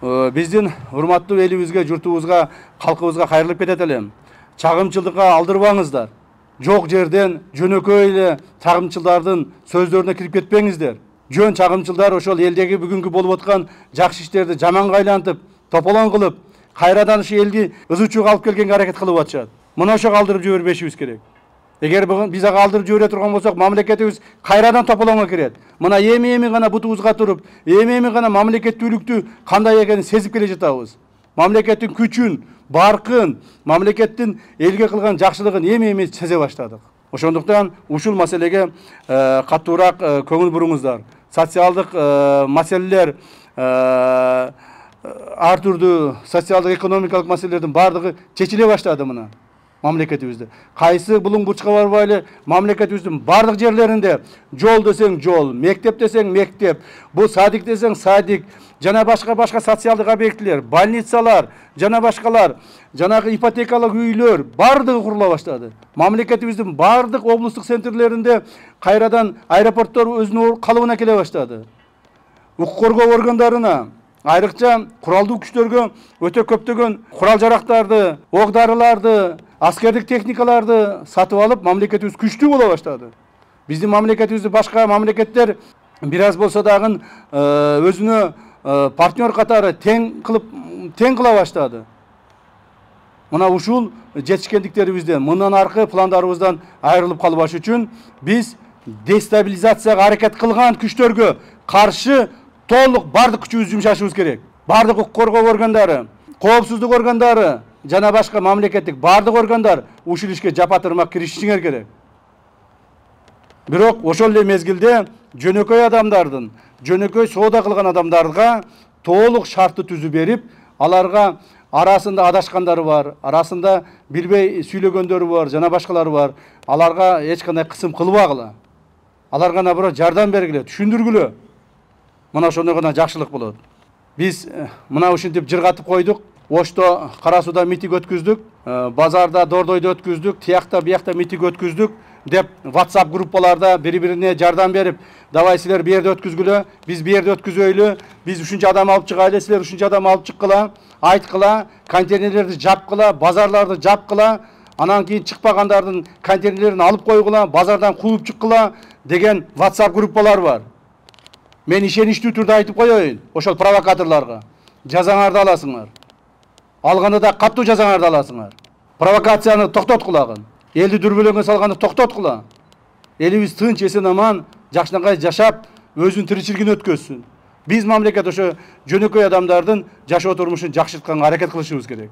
Биздин урматтуу элибизге, журтубузга, калкыбызга кайрылып кетет элем. Чагымчылыкка алдырбаңыздар. Жок жерден жөнөкөй эле чагымчылдардын сөздөрүнө кирип кетпеңиздер. Жөн чагымчылдар ошол элдеги бүгүнкү болуп аткан жакшы иштерди жаманга айлантып, тополоң кылып, кайрадан ушу элди ызычууга алып келгенге аракет кылып атышат. Мына ошого алдырып жибербешибиз керек. Эгер биз ага алдырып жибере турган болсок, мамлекетибиз кайрадан тополоңго кирет. Мына эми гана бутубузга туруп, эми гана мамлекеттүүлүктү кандай экенин сезип келе жатабыз. Мамлекеттин күчүн, баркын, мамлекеттин элге кылган жакшылыгын эми сезе баштадык. Ошондуктан ушул маселеге катуураак көңүл буруңуздар. Социалдык маселелер, ар түрдүү социалдык экономикалык маселелердин бардыгы чечиле баштады мына мамлекетибизде. Кайсы булуң бурчка барбай эле мамлекетибиздин бардык жерлеринде жол десең жол, мектеп десең мектеп, бул садик десең садик, жана башка социалдык объектилер, больницалар, жана башкалар, жанагы ипотекалык үйлөр бардыгы курула баштады. Мамлекетибиздин бардык облустук центрлеринде кайрадан аэропорттор өзүнүн калыбына келе баштады. Укук коргоо органдарына, айрыкча куралдуу күчтөргө өтө көптөгөн курал жарактарды, ок дарыларды, аскердик техникаларды сатып алып, мамлекетибиз күчтүү боло баштады. Биздин мамлекетибизди башка мамлекеттер бир аз болсо дагы өзүнө партнер катары тең кыла баштады. Мына ушул жетишкендиктерибизден, мындан аркы пландарыбыздан айрылып калбаш үчүн биз дестабилизацияга аракет кылган күчтөргө каршы толук бардык күчүбүздү жумшашыбыз керек. Бардык укук коргоо органдары, коопсуздук органдары, жана башка мамлекеттик бардык органдар ушул ишке жапа-тырмак киришишиңер керек. Бирок ошол эле мезгилде жөнөкөй адамдардын, жөнөкөй соода кылган адамдарга толук шартты түзүп берип, аларга арасында адашкандары бар, арасында билбей сүйлөгөндөрү бар, жана башкалары бар. Аларга эч кандай кысым кылбагыла. Аларга наоборот жардам бергиле, түшүндүргүлө. Мына ошондой гана жакшылык болот. Биз мына ушинтип жыргатып койдук. Ошто, Кара Сууда митинг өткүздүк, базарда, Дордойдо өткүздүк, тиякта, биякта митинг өткүздүк деп WhatsApp группаларда бири-бирине жардам берип, давай силер бу жерде өткүзгүлө, биз бу жерде өткүзөйлү, биз ушунча адам алып чыгайлы, силер ушунча адам алып чыккыла, айткыла, контейнерлерди жапкыла, базарларды жапкыла, анан кийин чыкпагандардын контейнерлерин алып койгула, базардан кууп чыккыла деген WhatsApp группалар бар. Мен ишеничтүү түрдө айтып коеюн, ошол провокаторлорго жазаңарды аласыңар. Алганда да каттуу жазаңарды аласыңар. Провокацияны токтоткулагын. Элди дүрбөлөңгө салганды токтоткула. Элибиз тынч, эсен аман, жакшынакай жашап, өзүнүн тиричилигин өткөзсүн. Биз мамлекет ошо жөнөкөй адамдардын жашоо турмушун жакшыртканга аракет кылышыбыз керек.